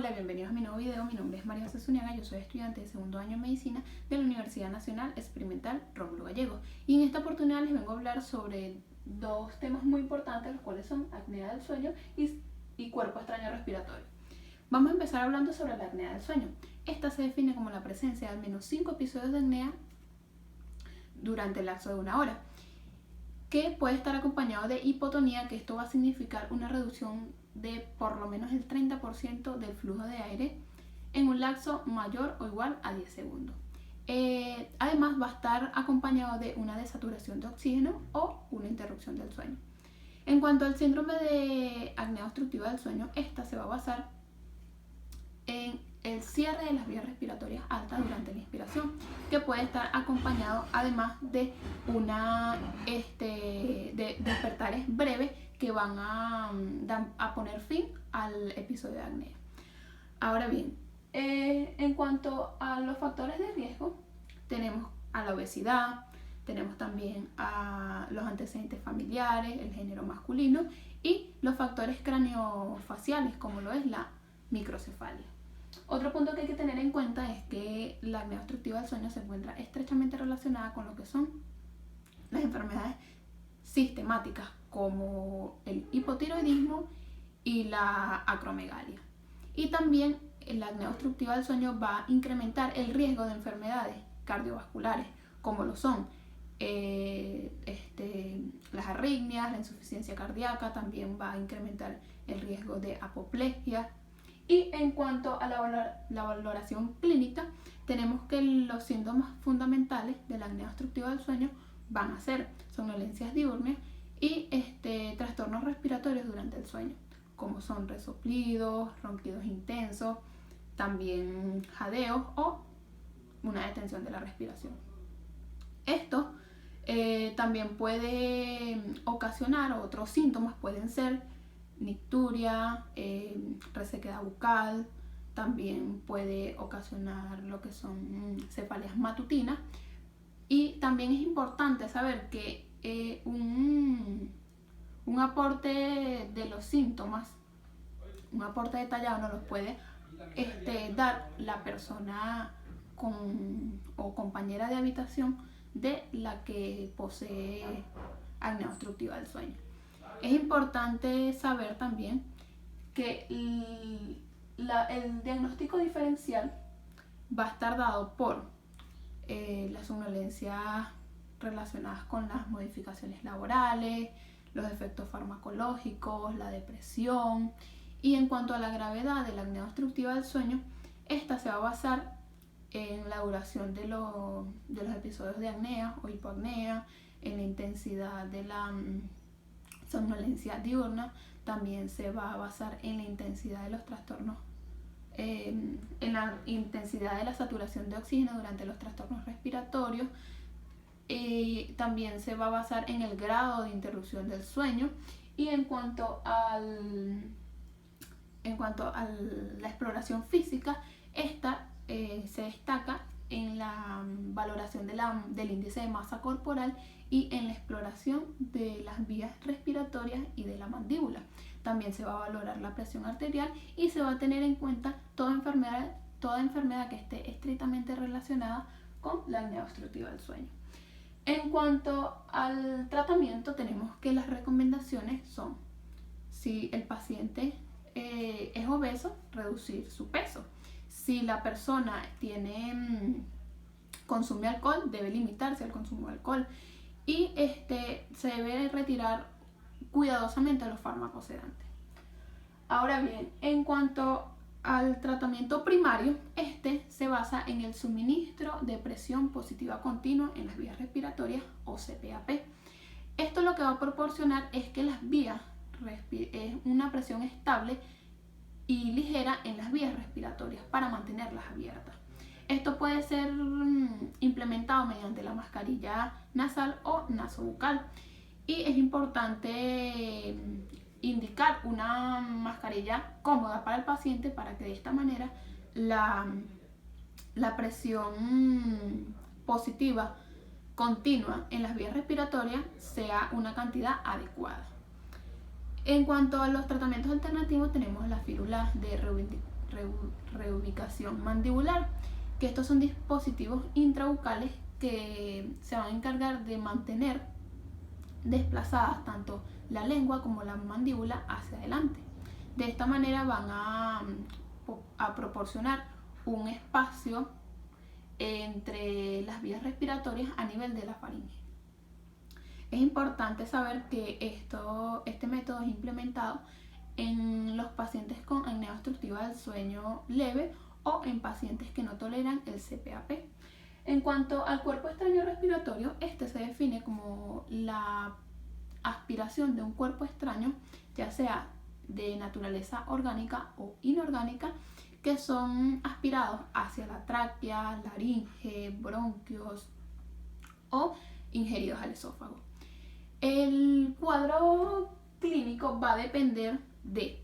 Hola, bienvenidos a mi nuevo video. Mi nombre es María José Zuniaga, yo soy estudiante de segundo año de Medicina de la Universidad Nacional Experimental Rómulo Gallegos. Y en esta oportunidad les vengo a hablar sobre dos temas muy importantes, los cuales son apnea del sueño y cuerpo extraño respiratorio. Vamos a empezar hablando sobre la apnea del sueño. Esta se define como la presencia de al menos 5 episodios de apnea durante el lapso de 1 hora, que puede estar acompañado de hipotonía, que esto va a significar una reducción de por lo menos el 30% del flujo de aire en un lapso mayor o igual a 10 segundos. Además va a estar acompañado de una desaturación de oxígeno o una interrupción del sueño. En cuanto al síndrome de apnea obstructiva del sueño, esta se va a basar en el cierre de las vías respiratorias altas durante la inspiración, que puede estar acompañado además de de despertares breves que van a poner fin al episodio de apnea. Ahora bien, en cuanto a los factores de riesgo, tenemos a la obesidad, tenemos también a los antecedentes familiares, el género masculino y los factores craniofaciales, como lo es la microcefalia. Otro punto que hay que tener en cuenta es que la apnea obstructiva del sueño se encuentra estrechamente relacionada con lo que son las enfermedades sistemáticas como el hipotiroidismo y la acromegalia. Y también la apnea obstructiva del sueño va a incrementar el riesgo de enfermedades cardiovasculares como lo son las arritmias, la insuficiencia cardíaca, también va a incrementar el riesgo de apoplejía. Y en cuanto a la valoración clínica, tenemos que los síntomas fundamentales de la apnea obstructiva del sueño van a ser somnolencias diurnas y trastornos respiratorios durante el sueño, como son resoplidos, ronquidos intensos, también jadeos o una detención de la respiración. Esto también puede ocasionar, otros síntomas pueden ser nicturia, resequedad bucal, también puede ocasionar lo que son cefaleas matutinas. Y también es importante saber que un aporte de los síntomas, un aporte detallado nos los puede dar la persona o compañera de habitación de la que posee apnea obstructiva del sueño. Es importante saber también que el diagnóstico diferencial va a estar dado por las somnolencias relacionadas con las modificaciones laborales, los efectos farmacológicos, la depresión. Y en cuanto a la gravedad de la apnea obstructiva del sueño, esta se va a basar en la duración de los episodios de apnea o hipoapnea, en la intensidad de la somnolencia diurna, también se va a basar en la intensidad de los trastornos, en la intensidad de la saturación de oxígeno durante los trastornos respiratorios. También se va a basar en el grado de interrupción del sueño. Y en cuanto a la exploración física, esta se destaca en la valoración del índice de masa corporal y en la exploración de las vías respiratorias y de la mandíbula. También se va a valorar la presión arterial y se va a tener en cuenta toda enfermedad que esté estrictamente relacionada con la apnea obstructiva del sueño. En cuanto al tratamiento, tenemos que las recomendaciones son: si el paciente es obeso, reducir su peso. Si la persona consume alcohol, debe limitarse al consumo de alcohol. Y se debe retirar cuidadosamente los fármacos sedantes. Ahora bien, en cuanto al tratamiento primario, se basa en el suministro de presión positiva continua en las vías respiratorias o CPAP. Esto lo que va a proporcionar es que las vías es una presión estable y ligera en las vías respiratorias para mantenerlas abiertas. Esto puede ser implementado mediante la mascarilla nasal o nasobucal. Y es importante indicar una mascarilla cómoda para el paciente para que de esta manera la presión positiva continua en las vías respiratorias sea una cantidad adecuada. En cuanto a los tratamientos alternativos, tenemos las fírulas de reubicación mandibular, que estos son dispositivos intrabucales que se van a encargar de mantener desplazadas tanto la lengua como la mandíbula hacia adelante. De esta manera van a proporcionar un espacio entre las vías respiratorias a nivel de la faringe. Es importante saber que este método es implementado en los pacientes con apnea obstructiva del sueño leve o en pacientes que no toleran el CPAP. En cuanto al cuerpo extraño respiratorio, este se define como la aspiración de un cuerpo extraño, ya sea de naturaleza orgánica o inorgánica, que son aspirados hacia la tráquea, laringe, bronquios o ingeridos al esófago. El cuadro clínico va a depender de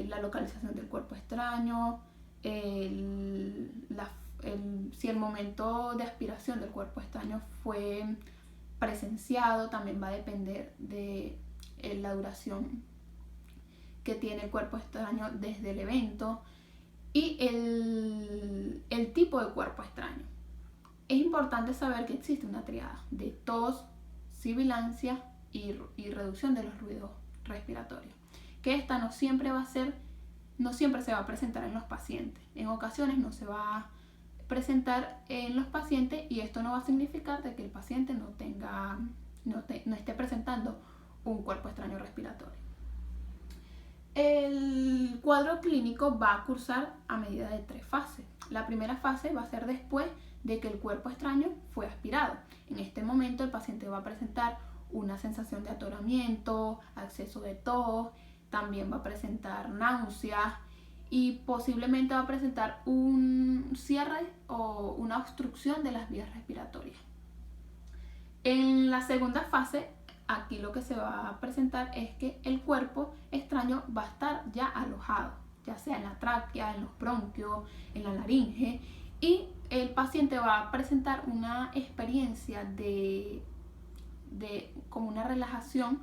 la localización del cuerpo extraño, si el momento de aspiración del cuerpo extraño fue presenciado, también va a depender de la duración que tiene el cuerpo extraño desde el evento y el tipo de cuerpo extraño. Es importante saber que existe una triada de tos, sibilancia y reducción de los ruidos respiratorios, que esta no siempre se va a presentar en los pacientes. En ocasiones no se va a presentar en los pacientes y esto no va a significar de que el paciente no esté presentando un cuerpo extraño respiratorio. El cuadro clínico va a cursar a medida de 3 fases. La primera fase va a ser después de que el cuerpo extraño fue aspirado. En este momento el paciente va a presentar una sensación de atoramiento, acceso de tos, también va a presentar náuseas y posiblemente va a presentar un cierre o una obstrucción de las vías respiratorias. En la segunda fase, aquí lo que se va a presentar es que el cuerpo extraño va a estar ya alojado, ya sea en la tráquea, en los bronquios, en la laringe, y el paciente va a presentar una experiencia de como una relajación,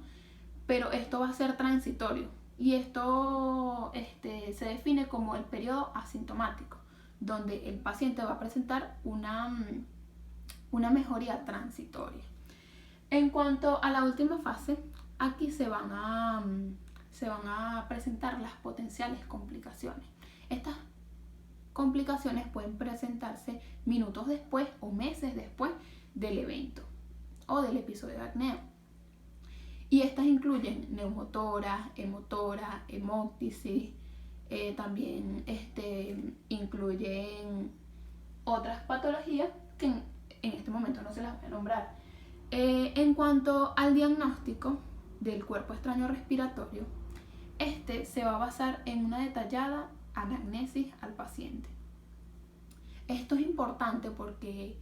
pero esto va a ser transitorio y esto se define como el periodo asintomático, donde el paciente va a presentar una mejoría transitoria. En cuanto a la última fase, aquí se van a presentar las potenciales complicaciones. Estas complicaciones pueden presentarse minutos después o meses después del evento o del episodio de apnea. Y estas incluyen neumotoras, hemotoras, hemóptisis, también incluyen otras patologías que en este momento no se las voy a nombrar. En cuanto al diagnóstico del cuerpo extraño respiratorio, se va a basar en una detallada anamnesis al paciente. Esto es importante porque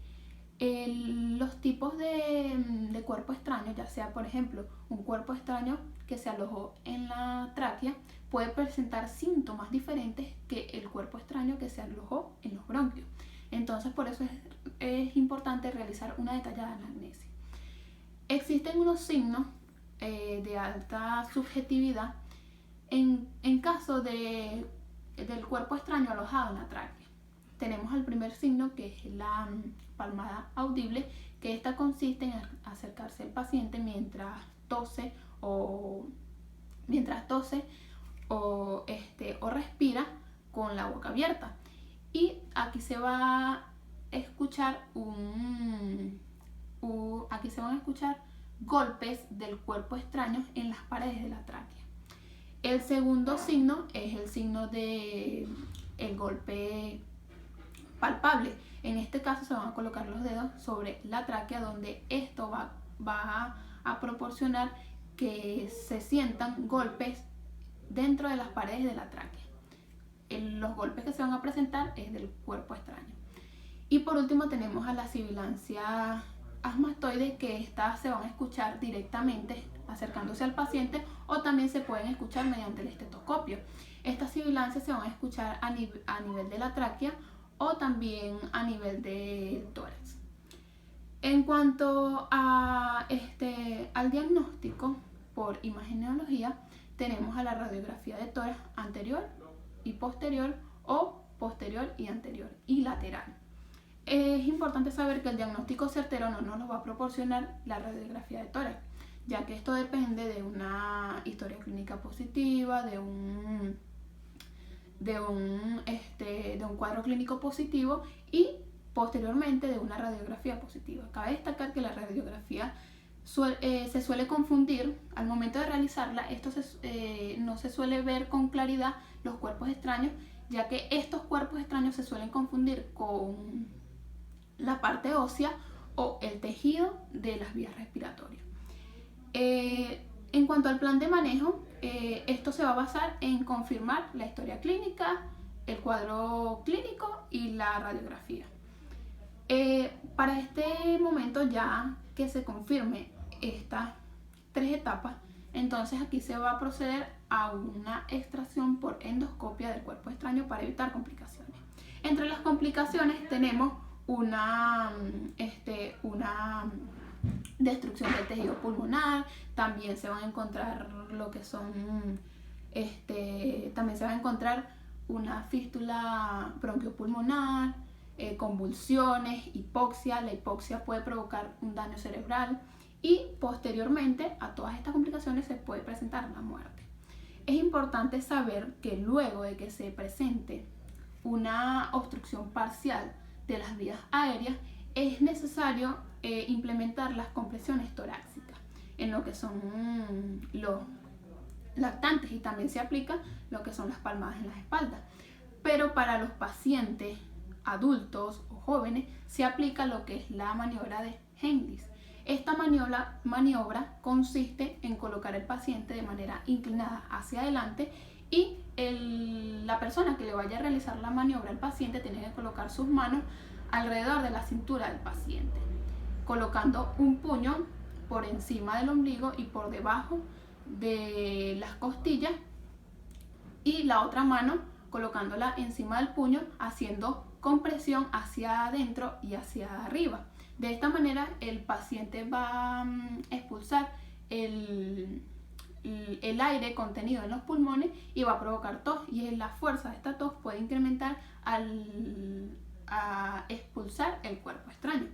los tipos de cuerpo extraño, ya sea por ejemplo un cuerpo extraño que se alojó en la tráquea, puede presentar síntomas diferentes que el cuerpo extraño que se alojó en los bronquios. Entonces por eso es importante realizar una detallada anamnesis. Existen unos signos de alta subjetividad en caso del cuerpo extraño alojado en la tráquea. Tenemos el primer signo, que es la palmada audible, que esta consiste en acercarse al paciente mientras tose o respira con la boca abierta. Y aquí se va a escuchar golpes del cuerpo extraño en las paredes de la tráquea. El segundo signo es el signo de el golpe palpable. En este caso se van a colocar los dedos sobre la tráquea, donde esto va a proporcionar que se sientan golpes dentro de las paredes de la tráquea. Los golpes que se van a presentar es del cuerpo extraño. Y por último tenemos a la sibilancia asmastoide, que estas se van a escuchar directamente acercándose al paciente o también se pueden escuchar mediante el estetoscopio. Estas sibilancias se van a escuchar a nivel de la tráquea o también a nivel del tórax. En cuanto al diagnóstico por imagenología, tenemos a la radiografía de tórax anterior, y posterior o posterior y anterior y lateral. Es importante saber que el diagnóstico certero no nos lo va a proporcionar la radiografía de tórax, ya que esto depende de una historia clínica positiva, de un cuadro clínico positivo y posteriormente de una radiografía positiva. Cabe destacar que la radiografía se suele confundir al momento de realizarla. No se suele ver con claridad los cuerpos extraños, ya que estos cuerpos extraños se suelen confundir con la parte ósea o el tejido de las vías respiratorias. En cuanto al plan de manejo, esto se va a basar en confirmar la historia clínica, el cuadro clínico y la radiografía. Para este momento, ya que se confirme estas 3 etapas, entonces aquí se va a proceder a una extracción por endoscopia del cuerpo extraño para evitar complicaciones. Entre las complicaciones tenemos una destrucción del tejido pulmonar, también se van a encontrar también se va a encontrar una fístula bronquiopulmonar, convulsiones, hipoxia. La hipoxia puede provocar un daño cerebral y posteriormente a todas estas complicaciones se puede presentar la muerte. Es importante saber que luego de que se presente una obstrucción parcial de las vías aéreas, es necesario implementar las compresiones torácicas en lo que son los lactantes, y también se aplica lo que son las palmadas en las espaldas. Pero para los pacientes adultos o jóvenes se aplica lo que es la maniobra de Heimlich. Esta maniobra consiste en colocar al paciente de manera inclinada hacia adelante y la persona que le vaya a realizar la maniobra al paciente tiene que colocar sus manos alrededor de la cintura del paciente, colocando un puño por encima del ombligo y por debajo de las costillas y la otra mano colocándola encima del puño, haciendo compresión hacia adentro y hacia arriba. De esta manera el paciente va a expulsar el aire contenido en los pulmones y va a provocar tos, y la fuerza de esta tos puede incrementar a expulsar el cuerpo extraño.